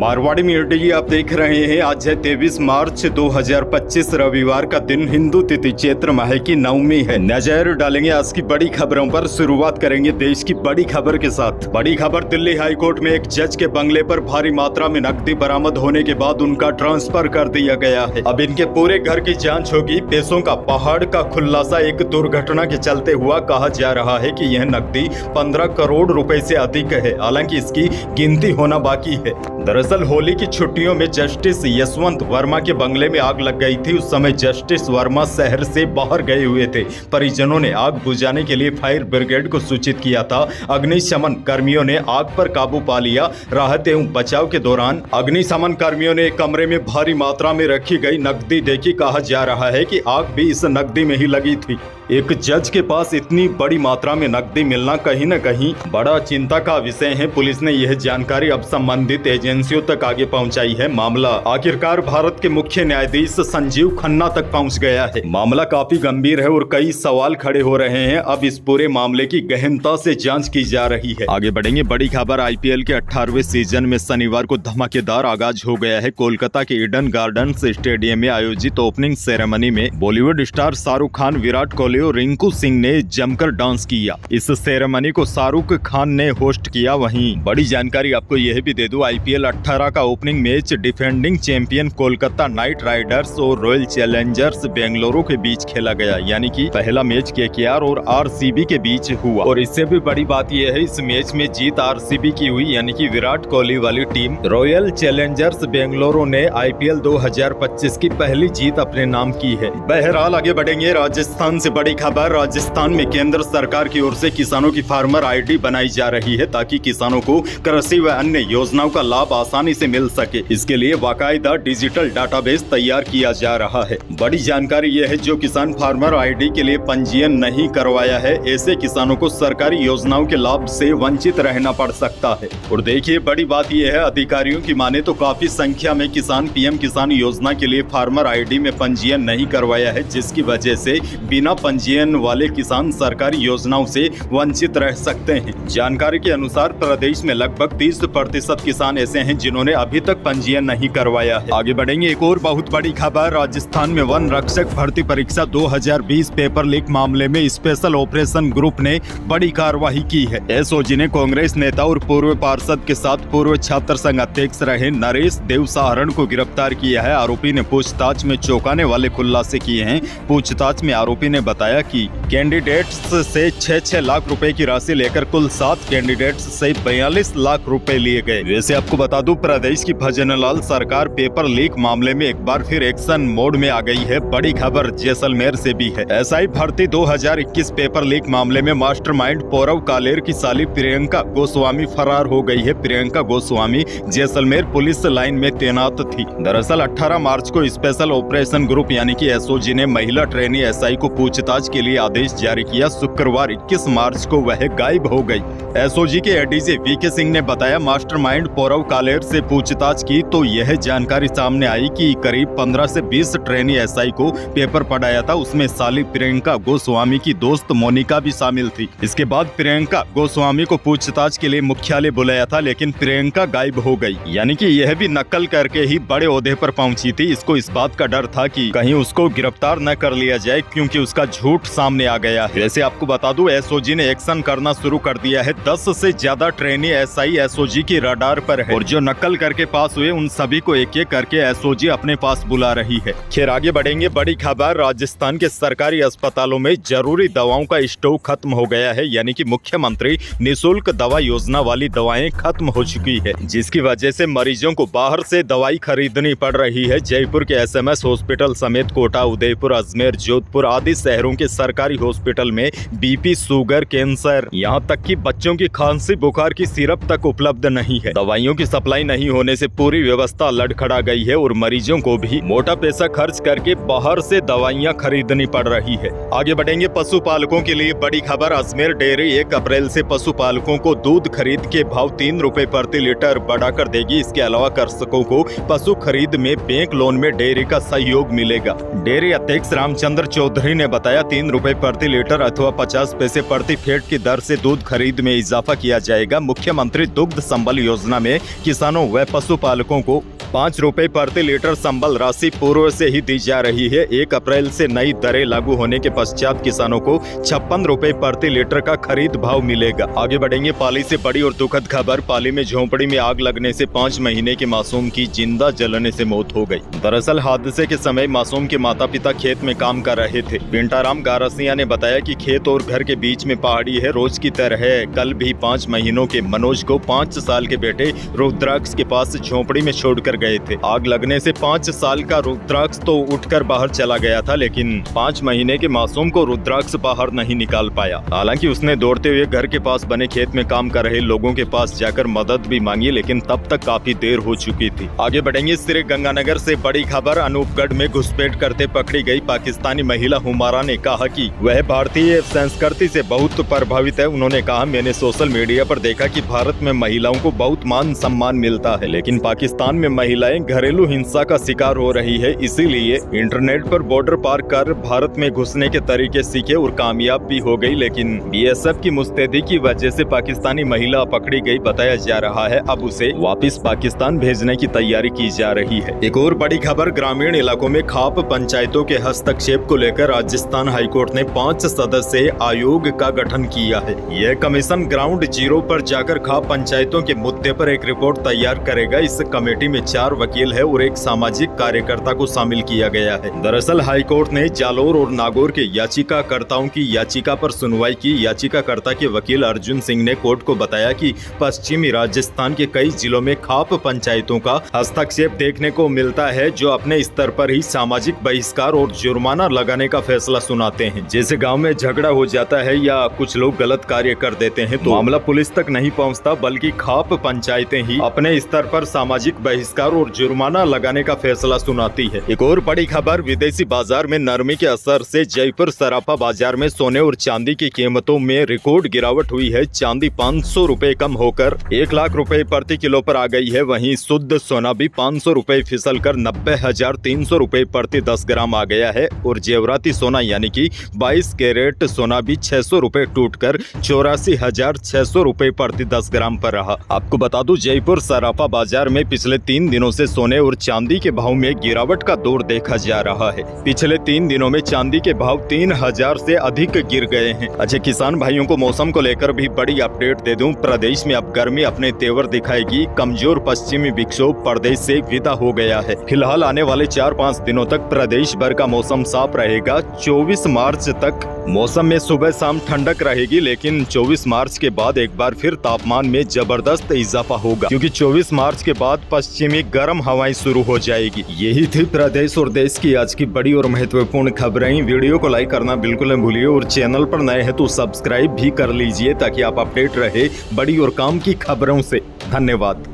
Marwari media आप देख रहे हैं। आज है 23 मार्च 2025 रविवार का दिन। हिंदू तिथि चैत्र माह की नवमी है। नजर डालेंगे आज की बड़ी खबरों पर। शुरुआत करेंगे देश की बड़ी खबर के साथ। बड़ी खबर, दिल्ली हाईकोर्ट में एक जज के बंगले पर भारी मात्रा में नकदी बरामद होने के बाद उनका ट्रांसफर कर दिया गया है। अब इनके पूरे घर की जांच होगी। पैसों का पहाड़ का खुलासा एक दुर्घटना के चलते हुआ। कहा जा रहा है कि यह नकदी 15 करोड़ रुपए से अधिक है। हालांकि इसकी गिनती होना बाकी है। दरअसल होली की छुट्टियों में जस्टिस यशवंत वर्मा के बंगले में आग लग गई थी। उस समय जस्टिस वर्मा शहर से बाहर गए हुए थे। परिजनों ने आग बुझाने के लिए फायर ब्रिगेड को सूचित किया था। अग्निशमन कर्मियों ने आग पर काबू पा लिया। राहत एवं बचाव के दौरान अग्निशमन कर्मियों ने एक कमरे में भारी मात्रा में रखी गई नकदी देखी। कहा जा रहा है कि आग भी इस नकदी में ही लगी थी। एक जज के पास इतनी बड़ी मात्रा में नकदी मिलना कहीं न कहीं बड़ा चिंता का विषय है। पुलिस ने यह जानकारी अब संबंधित एजेंसियों तक आगे पहुंचाई है। मामला आखिरकार भारत के मुख्य न्यायाधीश संजीव खन्ना तक पहुंच गया है। मामला काफी गंभीर है और कई सवाल खड़े हो रहे हैं। अब इस पूरे मामले की गहनता से जांच की जा रही है। आगे बढ़ेंगे। बड़ी खबर, आईपीएल के 18वें सीजन में शनिवार को धमाकेदार आगाज हो गया है। कोलकाता के ईडन गार्डन्स स्टेडियम में आयोजित ओपनिंग सेरेमनी में बॉलीवुड स्टार शाहरुख खान, विराट कोहली और रिंकू सिंह ने जमकर डांस किया। इस सेरेमनी को शाहरुख खान ने होस्ट किया। वहीं बड़ी जानकारी आपको यह भी दे दूं, आईपीएल 18 का opening match defending champion Kolkata night Riders और रॉयल चैलेंजर्स बेंगलुरु के बीच खेला गया। यानी कि पहला मैच केकेआर और आरसीबी के बीच हुआ। और इससे भी बड़ी बात यह है, इस मैच में जीत आरसीबी की हुई, यानी कि विराट कोहली वाली टीम। रॉयल चैलेंजर्स बेंगलुरु ने आईपीएल 2025 की पहली जीत अपने नाम की है। बहरहाल आगे बढ़ेंगे। राजस्थान से बड़ी खबर, राजस्थान में केंद्र सरकार की ओर से किसानों की फार्मर आईडी बनाई जा रही है ताकि किसानों को कृषि व अन्य योजनाओं का लाभ आसानी से मिल सके। इसके लिए बाकायदा डिजिटल डाटाबेस तैयार किया जा रहा है। बड़ी जानकारी यह है, जो किसान फार्मर आईडी के लिए पंजीयन नहीं करवाया है, ऐसे किसानों को सरकारी योजनाओं के लाभ से वंचित रहना पड़ सकता है। और देखिए, बड़ी बात यह है, अधिकारियों की माने तो काफी संख्या में किसान पीएम किसान योजना के लिए फार्मर आईडी में पंजीयन नहीं करवाया है, जिसकी वजह से बिना पंजीयन वाले किसान सरकारी योजनाओं से वंचित रह सकते हैं। जानकारी के अनुसार प्रदेश में लगभग 30% किसान ऐसे हैं जिन्होंने अभी तक पंजीयन नहीं करवाया है। आगे बढ़ेंगे। एक और बहुत बड़ी खबर, राजस्थान में वन रक्षक भर्ती परीक्षा 2020 पेपर लीक मामले में स्पेशल ऑपरेशन ग्रुप ने बड़ी कार्रवाई की है। एसओजी ने कांग्रेस नेता और पूर्व पार्षद के साथ पूर्व छात्र संघ अध्यक्ष रहे नरेश देवसाहरण को गिरफ्तार किया है। आरोपी ने पूछताछ में चौंकाने वाले खुलासे किए हैं। पूछताछ में आरोपी ने बताया कि कैंडिडेट्स से 6-6 लाख रुपए की राशि लेकर कुल 7 कैंडिडेट्स से 42 लाख रुपए लिए गए। वैसे आपको बता दूं, प्रदेश की भजनलाल सरकार पेपर लीक मामले में एक बार फिर एक्शन मोड में आ गई है। बड़ी खबर जैसलमेर से भी है। एसआई भर्ती 2021 पेपर लीक मामले में मास्टरमाइंड पौरव कालेर की साली प्रियंका गोस्वामी फरार हो गई है। प्रियंका गोस्वामी जैसलमेर पुलिस लाइन में तैनात थी। दरअसल 18 मार्च को स्पेशल ऑपरेशन ग्रुप यानी कि एसओजी ने महिला ट्रेनी एसआई को पूछताछ के लिए आदेश जारी किया। शुक्रवार 21 मार्च को वह गायब हो गई। एसओजी के एडीजी वीके सिंह ने बताया, मास्टरमाइंड पौरव कालेर से पूछताछ की तो यह जानकारी सामने आई कि करीब 15 से 20 ट्रेनी एसआई को पेपर पढ़ाया था। उसमें साली प्रियंका गोस्वामी की दोस्त मोनिका भी शामिल थी। इसके बाद प्रियंका गोस्वामी को पूछताछ के लिए मुख्यालय बुलाया था, लेकिन प्रियंका गायब हो गई। यानी कि यह भी नकल करके ही बड़े ओहदे पर पहुंची थी। इसको इस बात का डर था कि कहीं उसको गिरफ्तार न कर लिया जाए, क्योंकि उसका झूठ सामने आ गया है। वैसे आपको बता दूं, एसओजी ने एक्शन करना शुरू कर दिया है। 10 से ज्यादा ट्रेनी एसआई एसओजी की रडार पर है और जो नकल करके पास हुए उन सभी को एक एक करके एसओजी अपने पास बुला रही है। खैर आगे बढ़ेंगे। बड़ी खबर, राजस्थान के सरकारी अस्पतालों में जरूरी दवाओं का स्टॉक खत्म हो गया है। यानी कि मुख्यमंत्री निःशुल्क दवा योजना वाली दवाएं खत्म हो चुकी है, जिसकी वजह से मरीजों को बाहर से दवाई खरीदनी पड़ रही है। जयपुर के एसएमएस हॉस्पिटल समेत कोटा, उदयपुर, अजमेर, जोधपुर आदि शहरों के सरकारी हॉस्पिटल में बीपी, शुगर, कैंसर, यहाँ तक कि बच्चों की खांसी बुखार की सिरप तक उपलब्ध नहीं है। दवाइयों की सप्लाई नहीं होने से पूरी व्यवस्था लड़खड़ा गई है और मरीजों को भी मोटा पैसा खर्च करके बाहर से दवाइयाँ खरीदनी पड़ रही है। आगे बढ़ेंगे। पशुपालकों के लिए बड़ी खबर, अजमेर डेयरी 1 अप्रैल से पशुपालकों को दूध खरीद के भाव 3 रुपए प्रति लीटर बढ़ाकर देगी। इसके अलावा कृषकों को पशु खरीद में बैंक लोन में डेयरी का सहयोग मिलेगा। डेयरी अध्यक्ष रामचंद्र चौधरी ने बताया, बताया 3 रुपए प्रति लीटर अथवा 50 पैसे प्रति फेट की दर से दूध खरीद में इजाफा किया जाएगा। मुख्यमंत्री दुग्ध संबल योजना में किसानों व पशुपालकों को 5 रुपए प्रति लीटर संबल राशि पूर्व से ही दी जा रही है। 1 अप्रैल से नई दरें लागू होने के पश्चात किसानों को 56 रुपए प्रति लीटर का खरीद भाव मिलेगा। आगे बढ़ेंगे पाली से बड़ी और दुखद खबर। पाली में झोंपड़ी में आग लगने से 5 महीने के मासूम की जिंदा जलने से मौत हो गई। दरअसल हादसे के समय मासूम के माता पिता खेत में काम कर रहे थे। पिंटाराम गारसिया ने बताया कि खेत और घर के बीच में पहाड़ी है। रोज की तरह कल भी 5 महीनों के मनोज को 5 साल के बेटे रुद्राक्ष के पास झोंपड़ी में छोड़कर गए थे। आग लगने से 5 साल का रुद्राक्ष तो उठकर बाहर चला गया था, लेकिन 5 महीने के मासूम को रुद्राक्ष बाहर नहीं निकाल पाया। हालांकि उसने दौड़ते हुए घर के पास बने खेत में काम कर रहे लोगों के पास जाकर मदद भी मांगी, लेकिन तब तक काफी देर हो चुकी थी। आगे बढ़ेंगे श्री गंगानगर से बड़ी खबर। अनूपगढ़ में घुसपैठ करते पकड़ी गई पाकिस्तानी महिला हुमारा ने कहा कि वह भारतीय संस्कृति से बहुत प्रभावित है। उन्होंने कहा, मैंने सोशल मीडिया पर देखा कि भारत में महिलाओं को बहुत मान सम्मान मिलता है, लेकिन पाकिस्तान में महिलाएं घरेलू हिंसा का शिकार हो रही है। इसीलिए इंटरनेट पर बॉर्डर पार कर भारत में घुसने के तरीके सीखे और कामयाब भी हो गई, लेकिन बीएसएफ की मुस्तैदी की वजह से पाकिस्तानी महिला पकड़ी गई बताया जा रहा है। अब उसे वापस पाकिस्तान भेजने की तैयारी की जा रही है। एक और बड़ी खबर, ग्रामीण इलाकों में खाप पंचायतों के हस्तक्षेप को लेकर राजस्थान हाईकोर्ट ने 5 सदस्यीय आयोग का गठन किया है। यह कमीशन ग्राउंड जीरो पर जाकर खाप पंचायतों के मुद्दे पर एक रिपोर्ट तैयार करेगा। इस कमेटी में 4 वकील है और एक सामाजिक कार्यकर्ता को शामिल किया गया है। दरअसल हाईकोर्ट ने जालोर और नागौर के याचिकाकर्ताओं की याचिका पर सुनवाई की। याचिकाकर्ता के वकील अर्जुन सिंह ने कोर्ट को बताया कि पश्चिमी राजस्थान के कई जिलों में खाप पंचायतों का हस्तक्षेप देखने को मिलता है, जो अपने स्तर पर ही सामाजिक बहिष्कार और जुर्माना लगाने का फैसला सुनाते हैं। जैसे गाँव में झगड़ा हो जाता है या कुछ लोग गलत कार्य कर देते हैं तो मामला पुलिस तक नहीं पहुँचता, बल्कि खाप पंचायतें ही अपने स्तर पर सामाजिक बहिष्कार और जुर्माना लगाने का फैसला सुनाती है। एक और बड़ी खबर, विदेशी बाजार में नरमी के असर से जयपुर सराफा बाजार में सोने और चांदी की कीमतों में रिकॉर्ड गिरावट हुई है। चांदी 500 रुपए कम होकर 1 लाख रुपए प्रति किलो पर आ गई है। वहीं शुद्ध सोना भी 500 रुपए फिसल कर 90,300 रुपए प्रति 10 ग्राम आ गया है और जेवराती सोना यानी कि 22 कैरेट सोना भी 600 रुपए टूटकर 84,600 रुपए प्रति 10 ग्राम पर रहा। आपको बता दूं, जयपुर सराफा बाजार में पिछले 3 दिनों से सोने और चांदी के भाव में गिरावट का दौर देखा जा रहा है। पिछले 3 दिनों में चांदी के भाव 3000 से अधिक गिर गए हैं। अच्छा, किसान भाइयों को मौसम को लेकर भी बड़ी अपडेट दे दूं। प्रदेश में अब गर्मी अपने तेवर दिखाएगी। कमजोर पश्चिमी विक्षोभ प्रदेश से विदा हो गया है। फिलहाल आने वाले 4-5 दिनों तक प्रदेश भर का मौसम साफ रहेगा। 24 मार्च तक मौसम में सुबह शाम ठंडक रहेगी, लेकिन 24 मार्च के बाद एक बार फिर तापमान में जबरदस्त इजाफा होगा, क्योंकि 24 मार्च के बाद पश्चिमी गर्म हवाएं शुरू हो जाएगी। यही थी प्रदेश और देश की आज की बड़ी और महत्वपूर्ण खबरें। वीडियो को लाइक करना बिल्कुल न भूलिए और चैनल पर नए हैं तो सब्सक्राइब भी कर लीजिए, ताकि आप अपडेट रहे बड़ी और काम की खबरों से। धन्यवाद।